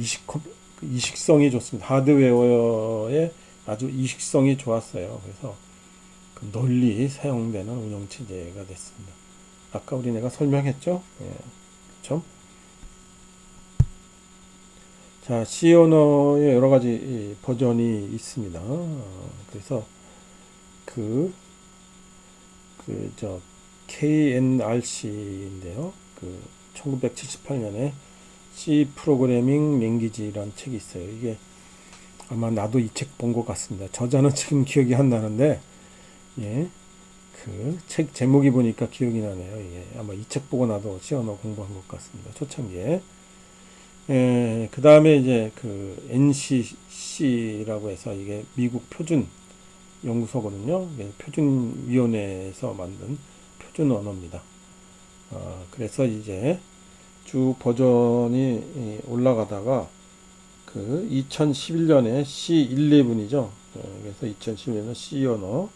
이식성이 좋습니다. 하드웨어에 아주 이식성이 좋았어요. 그래서 널리 사용되는 운영 체제가 됐습니다. 아까 내가 설명했죠? 예, 그렇죠? 자, C 언어의 여러 가지 버전이 있습니다. 그래서 KNRC인데요. 1978년에 C 프로그래밍 랭귀지라는 책이 있어요. 이게 아마 나도 이 책 본 것 같습니다. 저자는 지금 기억이 안 나는데, 예, 책 제목이 보니까 기억이 나네요. 예, 아마 이 책 보고 나도 C 언어 공부한 것 같습니다. 초창기에. 예, 그 다음에 이제 NCC라고 해서 이게 미국 표준 연구소거든요. 표준위원회에서 만든 표준 언어입니다. 그래서 이제 쭉 버전이 올라가다가 2011년에 C11이죠. 그래서 2011년에 C 언어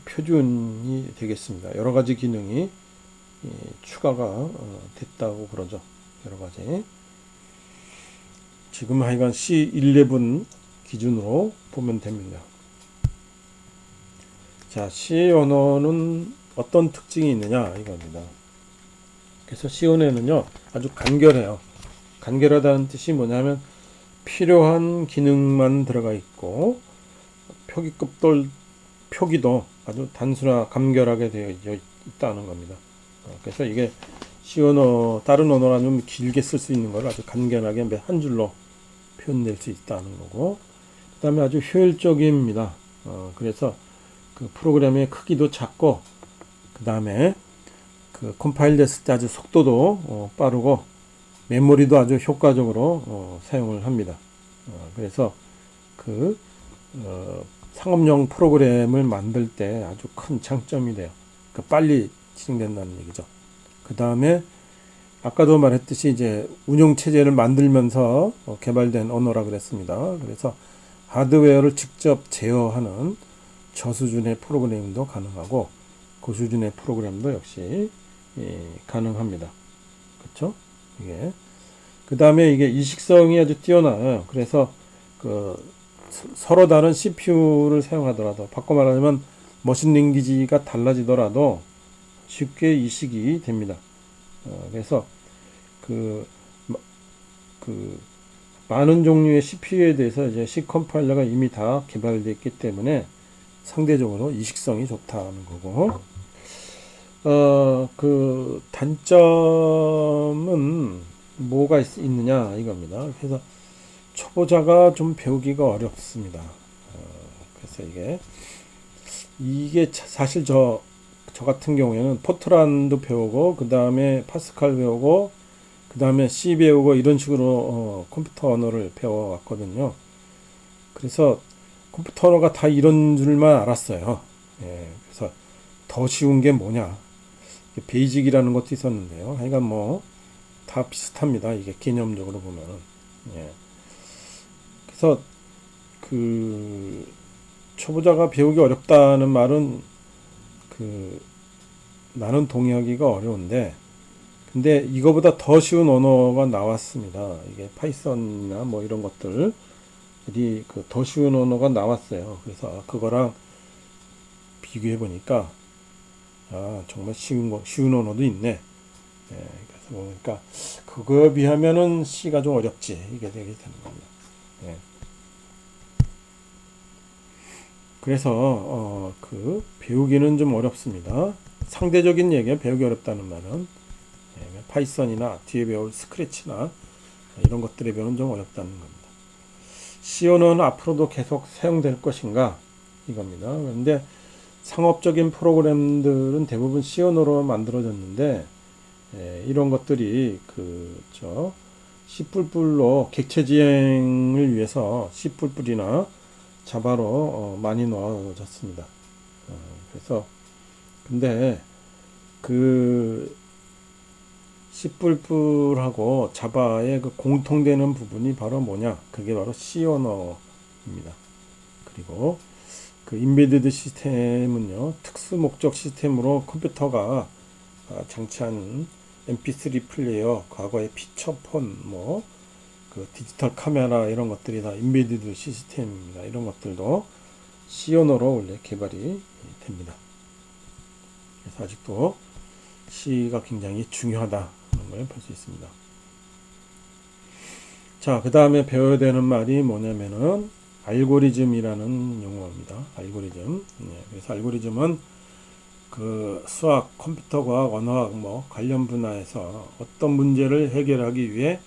표준이 되겠습니다. 여러 가지 기능이 추가가 됐다고 그러죠. 여러 가지. 지금 하여간 C11 기준으로 보면 됩니다. 자, C 언어는 어떤 특징이 있느냐 이겁니다. 그래서 C 언어는요 아주 간결해요. 간결하다는 뜻이 뭐냐면 필요한 기능만 들어가 있고 표기도 아주 단순하 간결하게 되어 있다는 겁니다. 그래서 이게 C 언어 다른 언어라면 좀 길게 쓸 수 있는 걸 아주 간결하게 한 줄로 표현될 수 있다는 거고, 그 다음에 아주 효율적입니다. 그래서 프로그램의 크기도 작고, 그 다음에 컴파일 됐을 때 아주 속도도 빠르고, 메모리도 아주 효과적으로 사용을 합니다. 그래서 상업용 프로그램을 만들 때 아주 큰 장점이 돼요. 빨리 진행된다는 얘기죠. 그 다음에 아까도 말했듯이 이제 운영 체제를 만들면서 개발된 언어라 그랬습니다. 그래서 하드웨어를 직접 제어하는 저수준의 프로그램도 가능하고 고수준의 프로그램도 역시 가능합니다. 그렇죠? 이게 그 다음에 이게 이식성이 아주 뛰어나요. 그래서 서로 다른 CPU를 사용하더라도, 바꿔 말하자면 머신링 기지가 달라지더라도 쉽게 이식이 됩니다. 그래서 그, 그 많은 종류의 CPU에 대해서 이제 C 컴파일러가 이미 다 개발되어 있기 때문에 상대적으로 이식성이 좋다는 거고, 그 단점은 뭐가 있느냐 이겁니다. 그래서 초보자가 좀 배우기가 어렵습니다. 그래서 이게 사실 저 같은 경우에는 포트란도 배우고, 그 다음에 파스칼 배우고, 그 다음에 C 배우고, 이런 식으로 컴퓨터 언어를 배워왔거든요. 그래서 컴퓨터 언어가 다 이런 줄만 알았어요. 그래서 더 쉬운 게 뭐냐, 베이직이라는 것도 있었는데요. 하여간 뭐 다 비슷합니다. 이게 개념적으로 보면은. 그래서 그 초보자가 배우기 어렵다는 말은 나는 동의하기가 어려운데, 근데 이거보다 더 쉬운 언어가 나왔습니다. 이게 파이썬이나 뭐 이런 것들이 더 쉬운 언어가 나왔어요. 그래서 그거랑 비교해 보니까 정말 쉬운 언어도 있네. 그래서 보니까 그거에 비하면은 C가 좀 어렵지, 이게 되게 되는 겁니다. 그래서 배우기는 좀 어렵습니다. 상대적인 얘기야. 배우기 어렵다는 말은 파이썬이나 뒤에 배울 스크래치나 이런 것들에 배우는 좀 어렵다는 겁니다. C 언어는 앞으로도 계속 사용될 것인가 이겁니다. 그런데 상업적인 프로그램들은 대부분 C 언어로 만들어졌는데, 이런 것들이 C++로 객체 지행을 위해서 C++이나 자바로 많이 넣어졌습니다. 그래서 근데 C++하고 자바의 공통되는 부분이 바로 뭐냐? 그게 바로 C 언어입니다. 그리고 인베디드 시스템은요, 특수 목적 시스템으로 컴퓨터가 장치한 MP3 플레이어, 과거의 피처폰, 디지털 카메라, 이런 것들이 다 인베디드 시스템입니다. 이런 것들도 C 언어로 원래 개발이 됩니다. 그래서 아직도 C가 굉장히 중요하다는 걸 볼 수 있습니다. 자, 그 다음에 배워야 되는 말이 뭐냐면은 알고리즘이라는 용어입니다. 알고리즘. 그래서 알고리즘은 수학, 컴퓨터과학, 언어학 관련 분야에서 어떤 문제를 해결하기 위해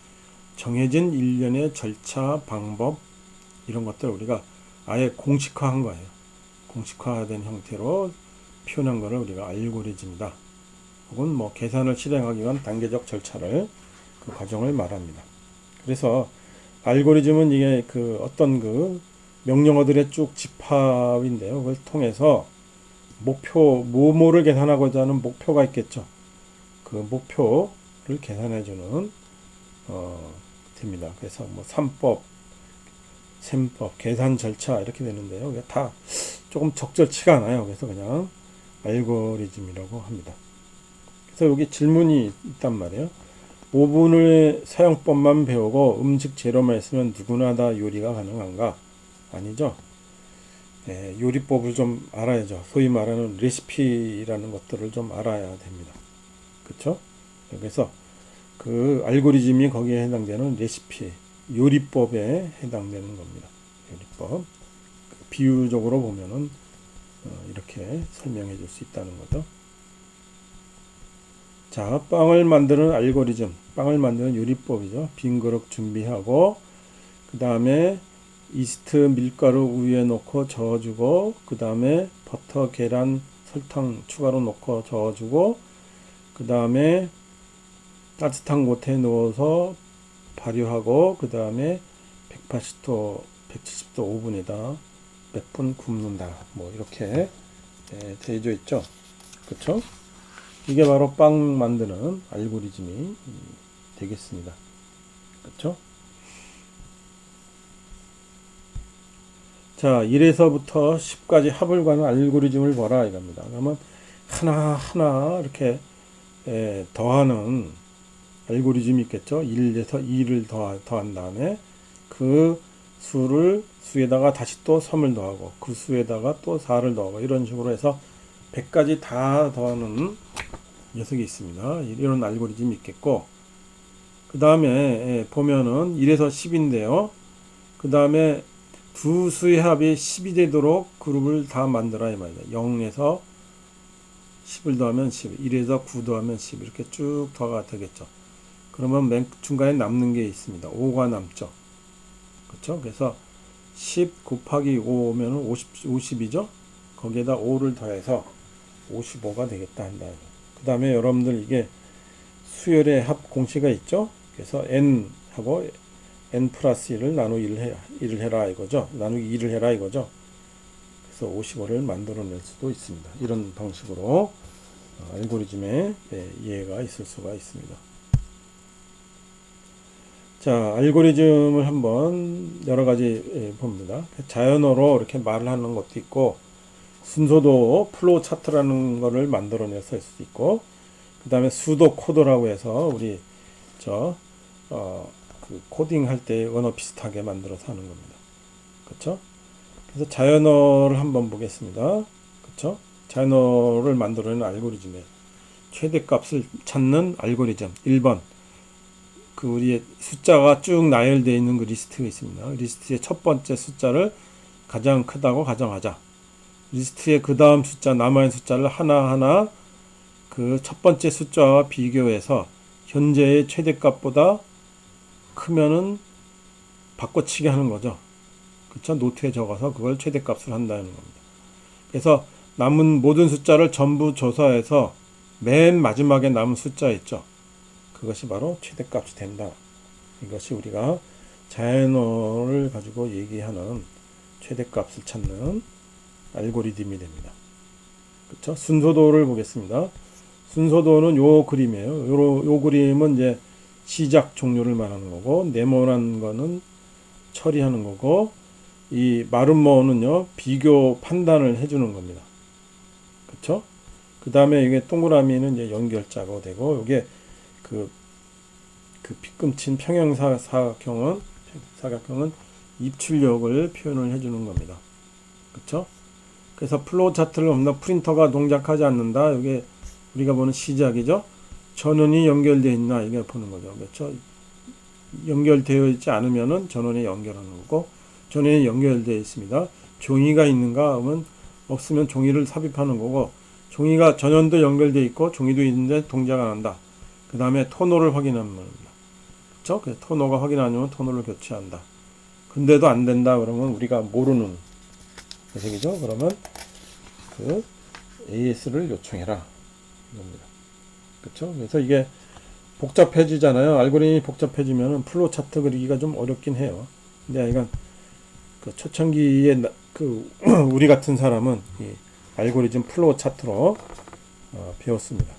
정해진 일련의 절차, 방법, 이런 것들 우리가 아예 공식화한 거예요. 공식화된 형태로 표현한 것을 우리가 알고리즘이다. 혹은 계산을 실행하기 위한 단계적 절차를, 그 과정을 말합니다. 그래서 알고리즘은 이게 어떤 명령어들의 쭉 집합인데요. 그걸 통해서 뭐뭐를 계산하고자 하는 목표가 있겠죠. 그 목표를 계산해주는 됩니다. 그래서 3법, 셈법, 계산 절차 이렇게 되는데요. 이게 다 조금 적절치가 않아요. 그래서 그냥 알고리즘이라고 합니다. 그래서 여기 질문이 있단 말이에요. 오븐의 사용법만 배우고 음식 재료만 있으면 누구나 다 요리가 가능한가? 아니죠. 요리법을 좀 알아야죠. 소위 말하는 레시피라는 것들을 좀 알아야 됩니다. 그렇죠? 그래서 알고리즘이 거기에 해당되는 레시피, 요리법에 해당되는 겁니다. 요리법. 비유적으로 보면은 이렇게 설명해 줄 수 있다는 거죠. 자, 빵을 만드는 알고리즘, 빵을 만드는 요리법이죠. 빈 그릇 준비하고, 그 다음에 이스트, 밀가루, 우유에 넣고 저어주고, 그 다음에 버터, 계란, 설탕 추가로 넣고 저어주고, 그 다음에 따뜻한 곳에 넣어서 발효하고, 그 다음에 180도, 170도 오븐에다 몇 분 굽는다. 이렇게 되어져 있죠. 그쵸? 이게 바로 빵 만드는 알고리즘이 되겠습니다. 그쵸? 자, 1에서부터 10까지 합을 가는 알고리즘을 보라 이겁니다. 그러면 하나하나 이렇게 더하는 알고리즘이 있겠죠. 1에서 2를 더한 다음에 그 수에다가 다시 또 3을 더하고 그 수에다가 또 4를 더하고 이런 식으로 해서 100까지 다 더하는 녀석이 있습니다. 이런 알고리즘이 있겠고, 그 다음에 보면은 1에서 10인데요. 그 다음에 두 수의 합이 10이 되도록 그룹을 다 만들어야 이 말이다. 0에서 10을 더하면 10, 1에서 9 더하면 10 이렇게 쭉 더가 되겠죠. 그러면 맨 중간에 남는 게 있습니다. 5가 남죠. 그렇죠? 그래서 10 곱하기 5면 50이죠. 거기에다 5를 더해서 55가 되겠다 한다. 그 다음에 여러분들 이게 수열의 합 공식이 있죠. 그래서 n하고 n 플러스 1을 나누기 1을 해라 이거죠. 나누기 2를 해라 이거죠. 그래서 55를 만들어낼 수도 있습니다. 이런 방식으로 알고리즘의 이해가 있을 수가 있습니다. 자, 알고리즘을 한번 여러 가지 봅니다. 자연어로 이렇게 말을 하는 것도 있고, 순서도 플로우 차트라는 거를 만들어내서 할 수도 있고, 그 다음에 수도 코드라고 해서 우리 그 코딩 할 때 언어 비슷하게 만들어서 하는 겁니다. 그렇죠? 그래서 자연어를 한번 보겠습니다. 그렇죠? 자연어를 만들어내는 알고리즘에 최대값을 찾는 알고리즘 1번, 그 우리의 숫자가 쭉 나열되어 있는 그 리스트가 있습니다. 리스트의 첫 번째 숫자를 가장 크다고 가정하자. 리스트의 그 다음 숫자, 남아있는 숫자를 하나하나 그 첫 번째 숫자와 비교해서 현재의 최대값보다 크면은 바꿔치기 하는 거죠. 그쵸? 노트에 적어서 그걸 최대값을 한다는 겁니다. 그래서 남은 모든 숫자를 전부 조사해서 맨 마지막에 남은 숫자 있죠. 그것이 바로 최대값이 된다. 이것이 우리가 자연어를 가지고 얘기하는 최대값을 찾는 알고리즘이 됩니다. 그쵸? 순서도를 보겠습니다. 순서도는 요 그림이에요. 요 그림은 이제 시작 종료를 말하는 거고, 네모난 거는 처리하는 거고, 이 마름모는요 비교 판단을 해주는 겁니다. 그쵸? 그 다음에 이게 동그라미는 이제 연결자가 되고, 이게 그 빗금친 평행사각형은 입출력을 표현을 해주는 겁니다. 그쵸? 그래서 플로우 차트를 보면 프린터가 동작하지 않는다. 이게 우리가 보는 시작이죠. 전원이 연결되어 있나 이게 보는 거죠. 그렇죠? 연결되어 있지 않으면은 전원에 연결하는 거고, 전원이 연결되어 있습니다. 종이가 있는가 하면 없으면 종이를 삽입하는 거고, 종이가 전원도 연결되어 있고 종이도 있는데 동작 안 한다. 그 다음에 토너를 확인하는 겁니다. 그렇죠? 그래서 토너가 확인 안 되면 토너를 교체한다. 근데도 안 된다 그러면 우리가 모르는 녀석이죠. 그러면 그 AS를 요청해라 이겁니다. 그렇죠? 그래서 이게 복잡해지잖아요. 알고리즘이 복잡해지면 플로우 차트 그리기가 좀 어렵긴 해요. 근데 이건 그 초창기에 그 우리 같은 사람은 이 알고리즘 플로우 차트로 배웠습니다.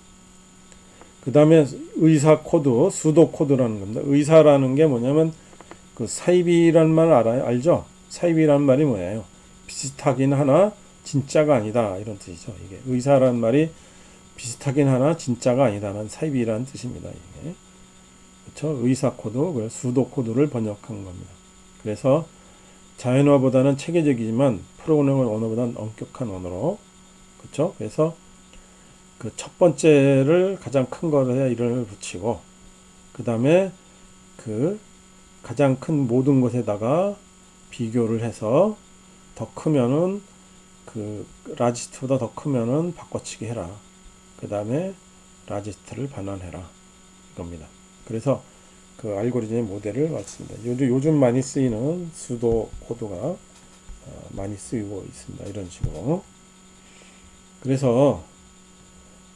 그 다음에 의사 코드, 수도 코드라는 겁니다. 의사라는 게 뭐냐면 그 사입이란 말 알죠? 사입이란 말이 뭐예요? 비슷하긴 하나 진짜가 아니다 이런 뜻이죠. 이게 의사라는 말이 비슷하긴 하나 진짜가 아니다는 사입이라는 뜻입니다. 이게 그렇죠? 의사 코드, 수도 코드를 번역한 겁니다. 그래서 자연어보다는 체계적이지만 프로그래밍 언어보다는 엄격한 언어로, 그렇죠? 그래서 그 첫 번째를 가장 큰 것에 이름을 붙이고, 그 다음에 그 가장 큰 모든 것에다가 비교를 해서 더 크면은 그 라지스트보다 더 크면은 바꿔치기 해라. 그 다음에 라지스트를 반환해라 이겁니다. 그래서 그 알고리즘의 모델을 왔습니다. 요즘 많이 쓰이는 수도 코드가 많이 쓰이고 있습니다. 이런 식으로. 그래서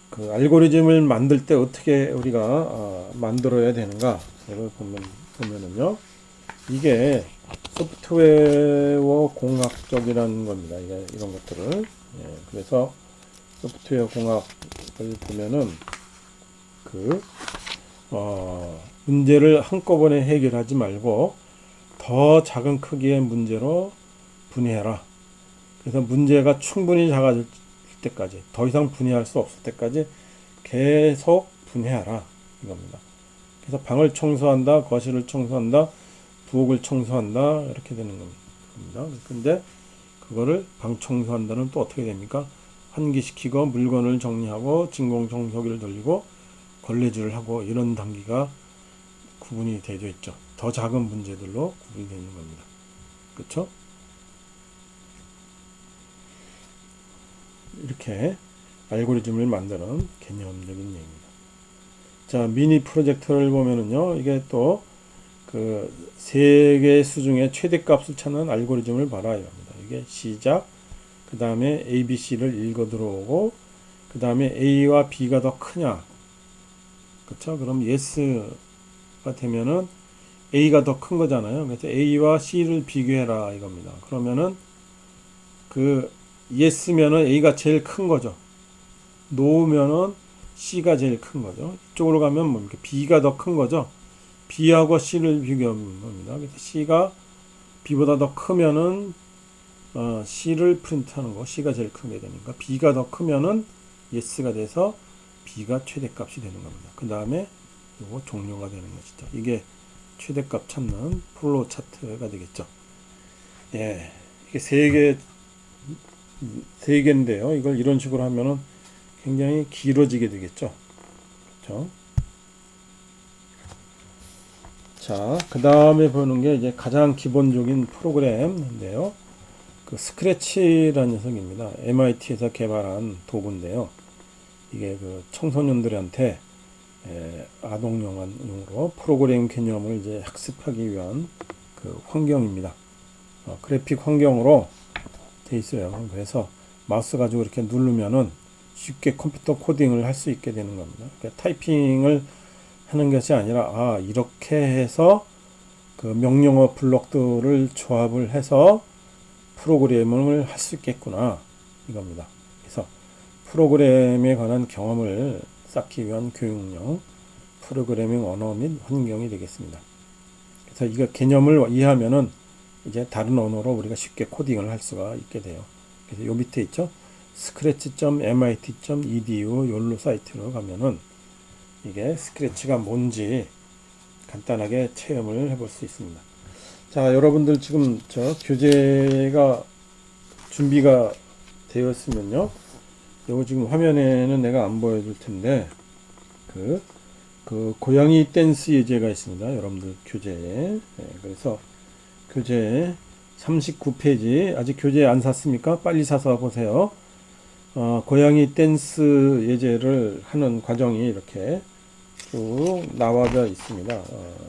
그 알고리즘을 만들 때 어떻게 우리가 만들어야 되는가 이걸 보면은요, 이게 소프트웨어 공학적이라는 겁니다. 이게 이런 것들을. 그래서 소프트웨어 공학을 보면은 그 문제를 한꺼번에 해결하지 말고 더 작은 크기의 문제로 분해해라. 그래서 문제가 충분히 작아질 때까지, 더 이상 분해할 수 없을 때까지 계속 분해하라 이겁니다. 그래서 방을 청소한다, 거실을 청소한다, 부엌을 청소한다 이렇게 되는 겁니다. 근데 그거를 방 청소한다는 또 어떻게 됩니까? 환기시키고 물건을 정리하고 진공청소기를 돌리고 걸레질을 하고 이런 단계가 구분이 되어 있죠. 더 작은 문제들로 구분이 되는 겁니다. 그렇죠? 이렇게 알고리즘을 만드는 개념적인 얘기입니다. 자, 미니 프로젝터를 보면은요, 이게 또 그 세 개의 수 중에 최대값을 찾는 알고리즘을 봐라 이겁니다. 이게 시작, 그 다음에 A, B, C를 읽어 들어오고, 그 다음에 A와 B가 더 크냐, 그렇죠? 그럼 yes가 되면은 A가 더 큰 거잖아요. 그래서 A와 C를 비교해라 이겁니다. 그러면은 그 yes면은 A가 제일 큰 거죠. no면은 C가 제일 큰 거죠. 이쪽으로 가면 뭡니까? B가 더 큰 거죠. B하고 C를 비교하는 겁니다. 그래서 C가 B보다 더 크면은 C를 프린트하는 거, C가 제일 크게 되니까 B가 더 크면은 yes가 돼서 B가 최대값이 되는 겁니다. 그 다음에 이거 종료가 되는 것이죠. 이게 최대값 찾는 플로우 차트가 되겠죠. 예, 이게 세 개인데요. 이걸 이런 식으로 하면은 굉장히 길어지게 되겠죠. 그렇죠? 자, 그 다음에 보는 게 이제 가장 기본적인 프로그램인데요. 그 스크래치라는 녀석입니다. MIT에서 개발한 도구인데요. 이게 그 청소년들한테 아동용으로 프로그램 개념을 이제 학습하기 위한 그 환경입니다. 그래픽 환경으로 돼 있어요. 그래서 마우스 가지고 이렇게 누르면은 쉽게 컴퓨터 코딩을 할 수 있게 되는 겁니다. 그러니까 타이핑을 하는 것이 아니라 이렇게 해서 그 명령어 블록들을 조합을 해서 프로그램을 할 수 있겠구나 이겁니다. 그래서 프로그램에 관한 경험을 쌓기 위한 교육용 프로그래밍 언어 및 환경이 되겠습니다. 그래서 이거 개념을 이해하면은 이제 다른 언어로 우리가 쉽게 코딩을 할 수가 있게 돼요. 그래서 요 밑에 있죠. scratch.mit.edu 요로 사이트로 가면은 이게 스크래치가 뭔지 간단하게 체험을 해볼 수 있습니다. 자, 여러분들 지금 저 교재가 준비가 되었으면요. 요거 지금 화면에는 내가 안 보여줄 텐데 그 고양이 댄스 예제가 있습니다. 여러분들 교재에. 그래서 교재 39페이지 아직 교재 안 샀습니까? 빨리 사서 보세요. 고양이 댄스 예제를 하는 과정이 이렇게 쭉 나와져 있습니다.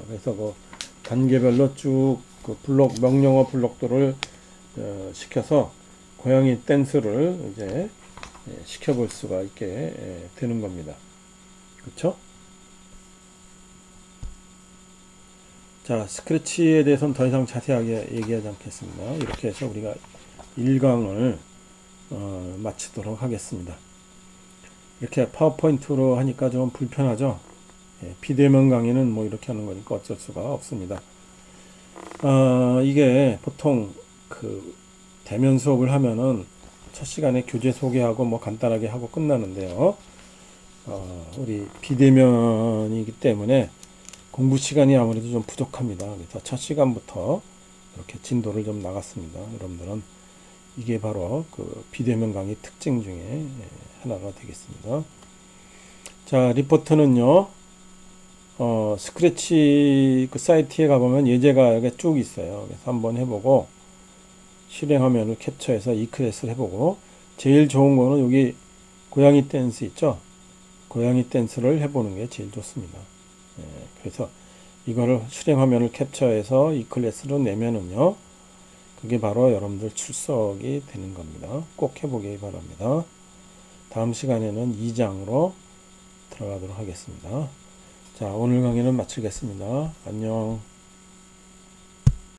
그래서 그 단계별로 쭉 그 명령어 블록들을 시켜서 고양이 댄스를 이제 시켜볼 수가 있게 되는 겁니다. 그렇죠? 자, 스크래치에 대해서는 더 이상 자세하게 얘기하지 않겠습니다. 이렇게 해서 우리가 1강을 마치도록 하겠습니다. 이렇게 파워포인트로 하니까 좀 불편하죠. 비대면 강의는 뭐 이렇게 하는 거니까 어쩔 수가 없습니다. 이게 보통 그 대면 수업을 하면은 첫 시간에 교재 소개하고 뭐 간단하게 하고 끝나는데요. 우리 비대면이기 때문에 공부 시간이 아무래도 좀 부족합니다. 그래서 첫 시간부터 이렇게 진도를 좀 나갔습니다. 여러분들은 이게 바로 그 비대면 강의 특징 중에 하나가 되겠습니다. 자, 리포트는요, 스크래치 그 사이트에 가보면 예제가 여기 쭉 있어요. 그래서 한번 해보고, 실행 화면을 캡처해서 이 클래스를 해보고, 제일 좋은 거는 여기 고양이 댄스 있죠? 고양이 댄스를 해보는 게 제일 좋습니다. 그래서 이거를 실행 화면을 캡처해서 이 클래스로 내면은요, 그게 바로 여러분들 출석이 되는 겁니다. 꼭 해보기 바랍니다. 다음 시간에는 2장으로 들어가도록 하겠습니다. 자, 오늘 강의는 마치겠습니다. 안녕.